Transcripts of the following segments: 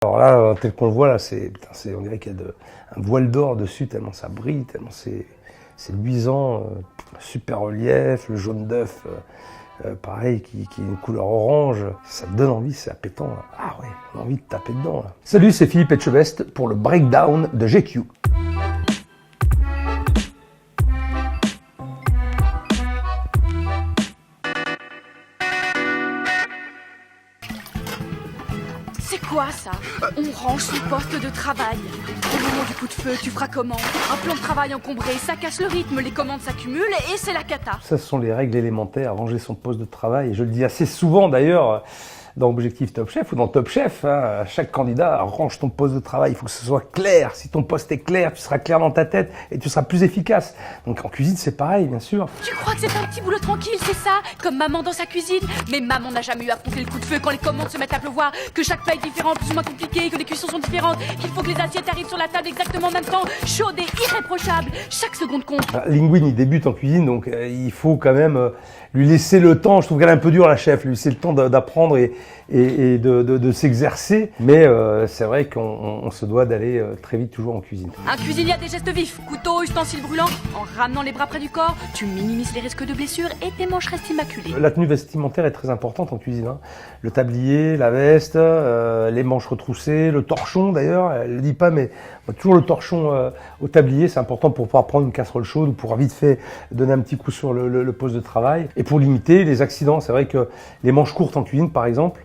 Alors là, tel qu'on le voit, là, on dirait qu'il y a un voile d'or dessus, tellement ça brille, tellement c'est luisant, super relief, le jaune d'œuf, pareil, qui est une couleur orange, ça te donne envie, c'est appétant. Là. Ah ouais, on a envie de taper dedans. Là. Salut, c'est Philippe Etchebest pour le breakdown de GQ. C'est quoi ça? On range son poste de travail. Au moment du coup de feu, tu feras comment? Un plan de travail encombré, ça casse le rythme, les commandes s'accumulent et c'est la cata. Ça, ce sont les règles élémentaires, ranger son poste de travail. Et je le dis assez souvent d'ailleurs dans Objectif Top Chef ou dans Top Chef. Hein, chaque candidat range ton poste de travail, il faut que ce soit clair. Si ton poste est clair, tu seras clair dans ta tête et tu seras plus efficace. Donc en cuisine, c'est pareil, bien sûr. Tu crois que c'est un petit boulot tranquille, c'est ça? Comme maman dans sa cuisine? Mais maman n'a jamais eu à affronter le coup de feu quand les commandes se mettent à pleuvoir, que chaque plat est différent, plus ou moins compliqué, que les cuissons sont différentes, qu'il faut que les assiettes arrivent sur la table exactement en même temps, chaudes et irréprochables. Chaque seconde compte. Linguine, il débute en cuisine, donc il faut quand même lui laisser le temps. Je trouve qu'elle est un peu dure, la chef, lui laisser le temps d'apprendre et de s'exercer. Mais c'est vrai qu'on se doit d'aller très vite toujours en cuisine. Un cuisinier a des gestes vifs, couteau, ustensiles brûlants. En ramenant les bras près du corps, tu minimises les risques de blessures et tes manches restent immaculées. La tenue vestimentaire est très importante en cuisine. Hein. Le tablier, la veste, les manches retroussées, le torchon d'ailleurs. Elle le dit pas, mais toujours le torchon au tablier, c'est important pour pouvoir prendre une casserole chaude ou pour vite fait donner un petit coup sur le poste de travail. Et pour limiter les accidents, c'est vrai que les manches courtes en cuisine, par exemple,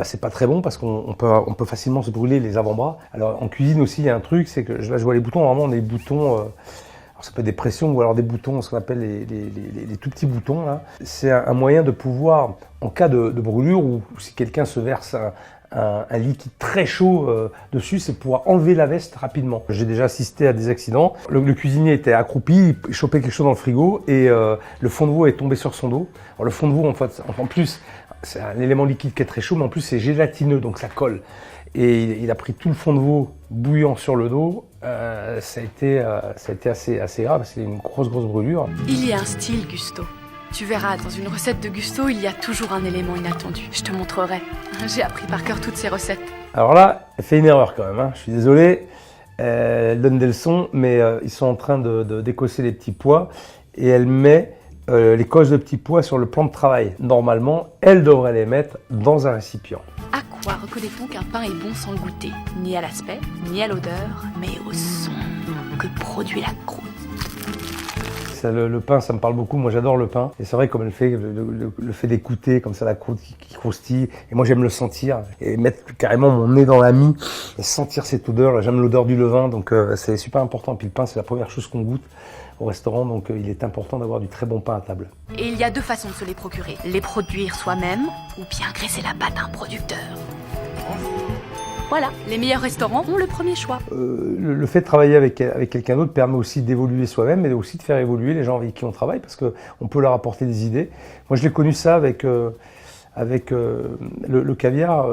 c'est pas très bon parce qu'on peut facilement se brûler les avant-bras. Alors en cuisine aussi, il y a un truc, c'est que là je vois les boutons, vraiment des boutons, alors ça peut être des pressions ou alors des boutons, ce qu'on appelle les tout petits boutons là. C'est un moyen de pouvoir, en cas de brûlure ou si quelqu'un se verse un liquide très chaud dessus, c'est pouvoir enlever la veste rapidement. J'ai déjà assisté à des accidents. Le cuisinier était accroupi, il chopait quelque chose dans le frigo et le fond de veau est tombé sur son dos. Alors le fond de veau, en plus, c'est un élément liquide qui est très chaud, mais en plus c'est gélatineux, donc ça colle. Et il a pris tout le fond de veau bouillant sur le dos. Ça a été assez grave, c'est une grosse brûlure. Il y a un style, Gusto. Tu verras, dans une recette de Gusto, il y a toujours un élément inattendu. Je te montrerai. J'ai appris par cœur toutes ces recettes. Alors là, elle fait une erreur quand même. Hein. Je suis désolé. Elle donne des leçons, mais ils sont en train de décosser les petits pois et elle met les coches de petits pois sur le plan de travail. Normalement, elle devrait les mettre dans un récipient. À quoi reconnaît-on qu'un pain est bon sans le goûter? Ni à l'aspect, ni à l'odeur, mais au son que produit la croûte. Le pain, ça me parle beaucoup. Moi, j'adore le pain. Et c'est vrai, comme elle fait, le fait d'écouter comme ça la croûte qui croustille. Et moi, j'aime le sentir et mettre carrément mon nez dans la mie et sentir cette odeur. Là, j'aime l'odeur du levain, donc c'est super important. Et puis le pain, c'est la première chose qu'on goûte au restaurant, donc il est important d'avoir du très bon pain à table. Et il y a deux façons de se les procurer. Les produire soi-même ou bien graisser la pâte à un producteur. Voilà, les meilleurs restaurants ont le premier choix. Le fait de travailler avec quelqu'un d'autre permet aussi d'évoluer soi-même et aussi de faire évoluer les gens avec qui on travaille parce qu'on peut leur apporter des idées. Moi, je l'ai connu ça avec le caviar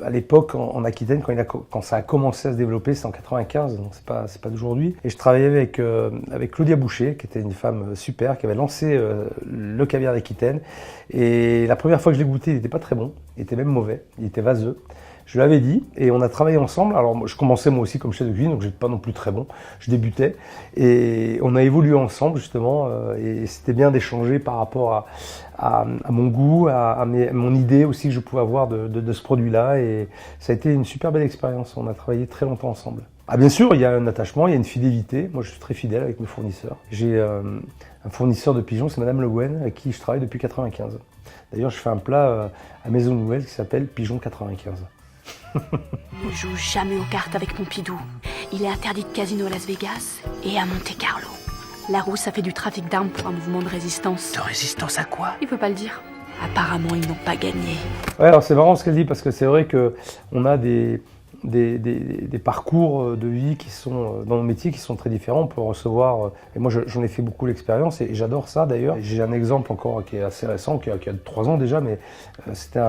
à l'époque en Aquitaine quand ça a commencé à se développer, c'est en 95, donc c'est pas d'aujourd'hui. Et je travaillais avec Claudia Boucher, qui était une femme super, qui avait lancé le caviar d'Aquitaine. Et la première fois que je l'ai goûté, il n'était pas très bon, il était même mauvais, il était vaseux. Je l'avais dit et on a travaillé ensemble. Alors je commençais moi aussi comme chef de cuisine, donc j'étais pas non plus très bon. Je débutais et on a évolué ensemble justement et c'était bien d'échanger par rapport à mon goût, à mon idée aussi que je pouvais avoir de ce produit-là et ça a été une super belle expérience. On a travaillé très longtemps ensemble. Ah bien sûr, il y a un attachement, il y a une fidélité. Moi je suis très fidèle avec mes fournisseurs. J'ai un fournisseur de pigeons, c'est Madame Le Guen, avec qui je travaille depuis 95. D'ailleurs je fais un plat à Maison Nouvelle qui s'appelle Pigeon 95. Ne joue jamais aux cartes avec Pompidou. Il est interdit de casino à Las Vegas et à Monte Carlo. Larousse a fait du trafic d'armes pour un mouvement de résistance. De résistance à quoi? Il peut pas le dire. Apparemment, ils n'ont pas gagné. Ouais, alors c'est marrant ce qu'elle dit parce que c'est vrai que on a des parcours de vie qui sont dans nos métiers qui sont très différents. On peut recevoir, et moi j'en ai fait beaucoup l'expérience et j'adore ça d'ailleurs. J'ai un exemple encore qui est assez récent, qui a 3 ans déjà, mais c'était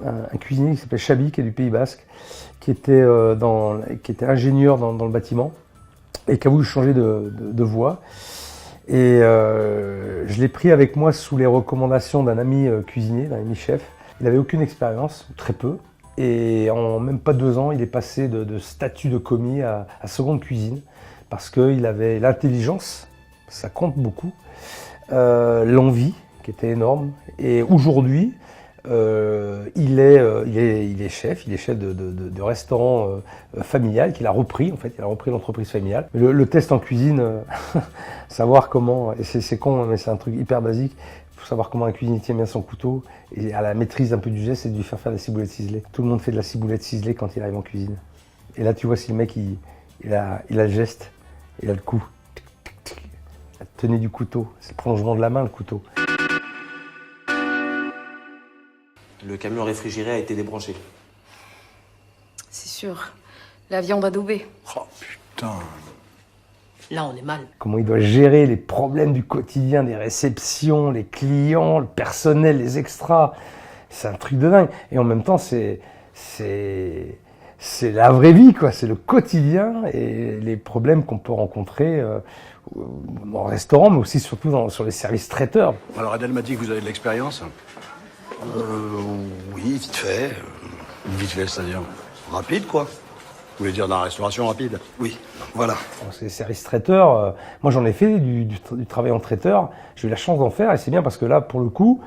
un cuisinier qui s'appelait Chabi, qui est du Pays Basque, qui était ingénieur dans le bâtiment et qui a voulu changer de voie. Et je l'ai pris avec moi sous les recommandations d'un ami cuisinier, d'un ami chef. Il n'avait aucune expérience, très peu. Et en même pas 2 ans, il est passé de statut de commis à seconde cuisine, parce qu'il avait l'intelligence, ça compte beaucoup, l'envie, qui était énorme. Et aujourd'hui, il est chef de restaurant familial qu'il a repris, en fait, il a repris l'entreprise familiale. Le test en cuisine, savoir comment, et c'est con, mais c'est un truc hyper basique, il faut savoir comment un cuisinier tient bien son couteau, et à la maîtrise un peu du geste, c'est de lui faire de la ciboulette ciselée. Tout le monde fait de la ciboulette ciselée quand il arrive en cuisine. Et là, tu vois, si le mec, il a le geste, il a le coup, la tenue du couteau, c'est le prolongement de la main, le couteau. Le camion réfrigéré a été débranché. C'est sûr. La viande adoubée. Oh putain. Là, on est mal. Comment il doit gérer les problèmes du quotidien, des réceptions, les clients, le personnel, les extras. C'est un truc de dingue. Et en même temps, c'est la vraie vie, quoi. C'est le quotidien et les problèmes qu'on peut rencontrer en restaurant, mais aussi surtout sur les services traiteurs. Alors Adèle m'a dit que vous avez de l'expérience. Oui, vite fait. Vite fait, c'est-à-dire rapide, quoi. Vous voulez dire dans la restauration rapide? Oui, voilà. C'est les services traiteurs. Moi, j'en ai fait du travail en traiteur. J'ai eu la chance d'en faire et c'est bien parce que là, pour le coup,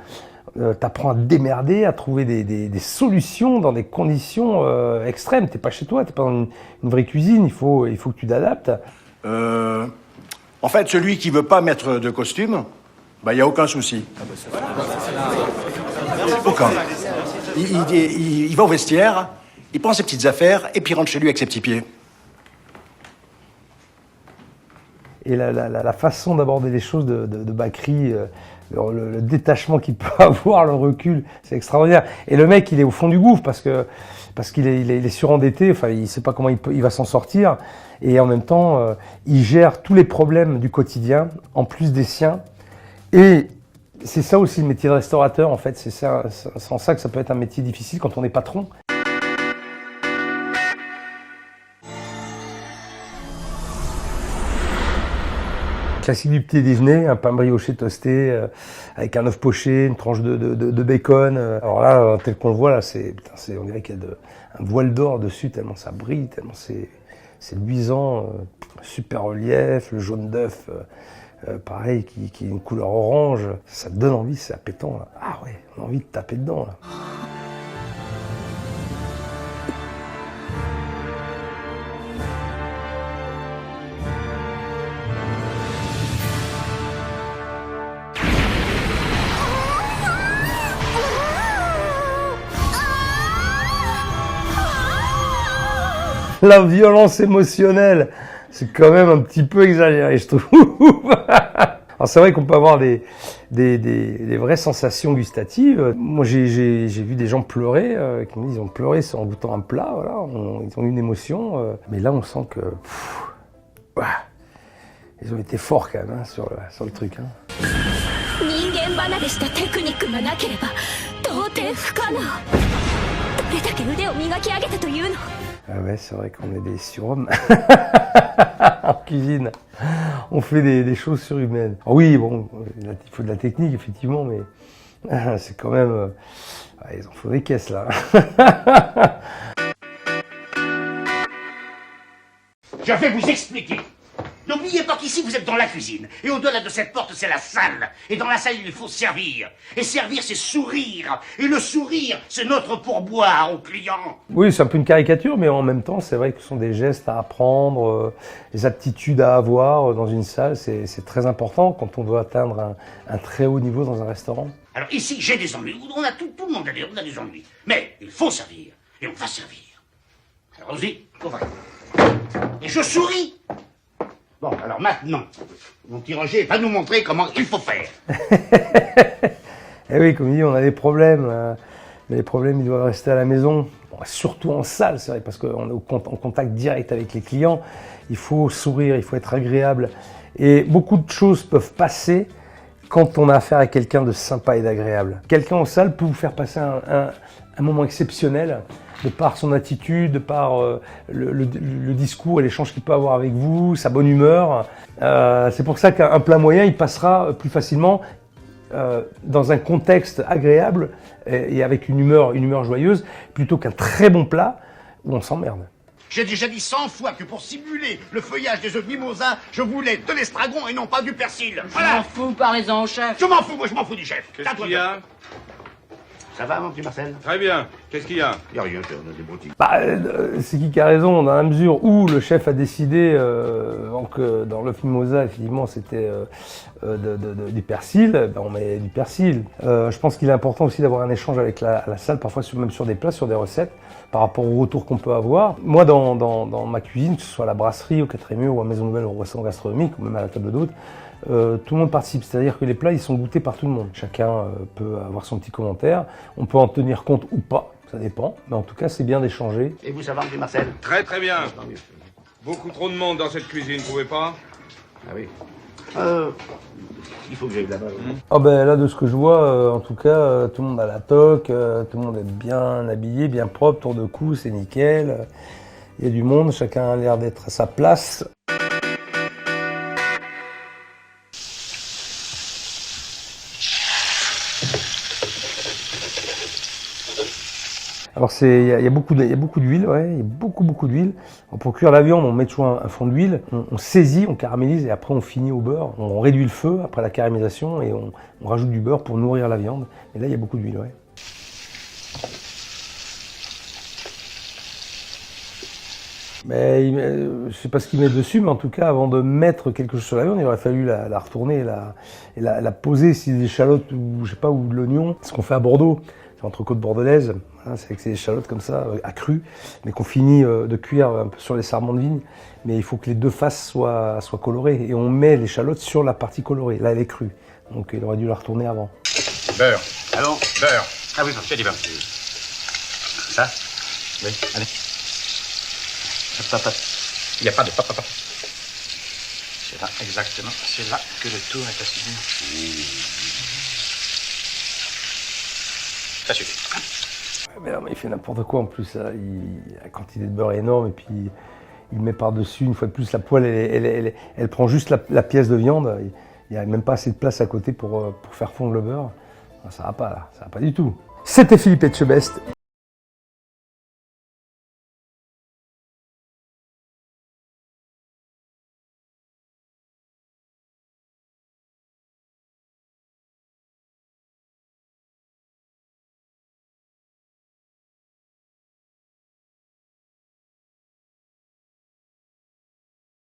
t'apprends à te démerder, à trouver des solutions dans des conditions extrêmes. T'es pas chez toi, t'es pas dans une vraie cuisine. Il faut que tu t'adaptes. En fait, celui qui veut pas mettre de costume, bah, y a aucun souci. Aucun. Il va au vestiaire, il prend ses petites affaires et puis il rentre chez lui avec ses petits pieds. Et la façon d'aborder les choses de Bakri, le détachement qu'il peut avoir, le recul, c'est extraordinaire. Et le mec, il est au fond du gouffre parce qu'il est surendetté, enfin, il sait pas comment il va s'en sortir. Et en même temps, il gère tous les problèmes du quotidien, en plus des siens. Et c'est ça aussi le métier de restaurateur, en fait. C'est en ça que ça peut être un métier difficile quand on est patron. Classique du petit déjeuner, un pain brioché toasté avec un œuf poché, une tranche de bacon. Alors là, tel qu'on le voit, là, on dirait qu'il y a un voile d'or dessus, tellement ça brille, tellement c'est luisant, super relief, le jaune d'œuf, pareil, qui est une couleur orange. Ça te donne envie, c'est appétant. Là. Ah ouais, on a envie de taper dedans. Là. La violence émotionnelle, c'est quand même un petit peu exagéré, je trouve. Alors c'est vrai qu'on peut avoir des vraies sensations gustatives. Moi, j'ai vu des gens pleurer, qui me disent qu'ils ont pleuré en goûtant un plat, voilà, ils ont eu une émotion. Mais là, on sent que ils ont été forts quand même sur le truc. Hein. Ah ouais, c'est vrai qu'on est des surhommes en cuisine. On fait des choses surhumaines. Oui, bon, il faut de la technique, effectivement, mais c'est quand même... ils en font des caisses, là. Je vais vous expliquer. N'oubliez pas qu'ici, vous êtes dans la cuisine. Et au-delà de cette porte, c'est la salle. Et dans la salle, il faut servir. Et servir, c'est sourire. Et le sourire, c'est notre pourboire aux clients. Oui, c'est un peu une caricature, mais en même temps, c'est vrai que ce sont des gestes à apprendre, des aptitudes à avoir dans une salle. C'est très important quand on veut atteindre un très haut niveau dans un restaurant. Alors ici, j'ai des ennuis. On a tout le monde a des ennuis. Mais il faut servir. Et on va servir. Alors, allons-y, on va. Et je souris. Bon, alors maintenant, mon petit Roger va nous montrer comment il faut faire. Eh oui, comme il dit, on a des problèmes. Mais les problèmes, ils doivent rester à la maison. Bon, surtout en salle, c'est vrai, parce qu'on est en contact direct avec les clients. Il faut sourire, il faut être agréable. Et beaucoup de choses peuvent passer quand on a affaire à quelqu'un de sympa et d'agréable. Quelqu'un en salle peut vous faire passer un moment exceptionnel, de par son attitude, de par le discours et l'échange qu'il peut avoir avec vous, sa bonne humeur. C'est pour ça qu'un plat moyen, il passera plus facilement dans un contexte agréable et avec une humeur joyeuse, plutôt qu'un très bon plat où on s'emmerde. J'ai déjà dit 100 fois que pour simuler le feuillage des œufs de mimosa, je voulais de l'estragon et non pas du persil. Je m'en fous, parlez-en au chef. Je m'en fous, moi je m'en fous du chef. Qu'est-ce qu'il y a? Ça va, mon petit Marcel? Très bien. Qu'est-ce qu'il y a? Il n'y a rien, on a des boutiques. C'est qui a raison, dans la mesure où le chef a décidé que dans l'œuf mimosa, effectivement, c'était du persil, on met du persil. Je pense qu'il est important aussi d'avoir un échange avec la salle, parfois même sur des plats, sur des recettes, par rapport au retour qu'on peut avoir. Moi, dans ma cuisine, que ce soit à la brasserie, au 4e mur, ou à Maison Nouvelle, au restaurant gastronomique, ou même à la table d'hôte, tout le monde participe, c'est-à-dire que les plats ils sont goûtés par tout le monde. Chacun peut avoir son petit commentaire, on peut en tenir compte ou pas, ça dépend, mais en tout cas c'est bien d'échanger. Et vous, ça va, mon petit Marcel? Très très bien. Tant mieux. Beaucoup trop de monde dans cette cuisine, vous pouvez pas? Ah oui. Il faut que j'aille là-bas. Ah ben là de ce que je vois, en tout cas, tout le monde a la toque, tout le monde est bien habillé, bien propre, tour de cou, c'est nickel. Il y a du monde, chacun a l'air d'être à sa place. Alors il y a beaucoup d'huile, ouais, il y a beaucoup d'huile. Pour cuire la viande, on met toujours un fond d'huile, on saisit, on caramélise et après on finit au beurre. On réduit le feu après la caramélisation et on rajoute du beurre pour nourrir la viande. Et là il y a beaucoup d'huile, ouais. Mais je sais pas ce qu'il met dessus, mais en tout cas, avant de mettre quelque chose sur la viande, il aurait fallu la retourner et la poser, si des échalotes ou je sais pas, ou de l'oignon. Ce qu'on fait à Bordeaux, c'est entrecôte bordelaise, voilà, c'est avec ces échalotes comme ça, à cru, mais qu'on finit de cuire un peu sur les sarments de vigne. Mais il faut que les deux faces soient colorées et on met l'échalote sur la partie colorée. Là, elle est crue, donc il aurait dû la retourner avant. Beurre. Allons. Beurre. Ah oui, c'est du beurre. Ça? Oui, allez. Papa. Il n'y a pas de papa. C'est là, exactement. C'est là que le tour est assis. Ça suffit. Mais non, mais il fait n'importe quoi en plus. Là. La quantité de beurre est énorme et puis il met par-dessus. Une fois de plus, la poêle, elle prend juste la pièce de viande. Il n'y a même pas assez de place à côté pour faire fondre le beurre. Ça va pas là, ça va pas du tout. C'était Philippe Etchebest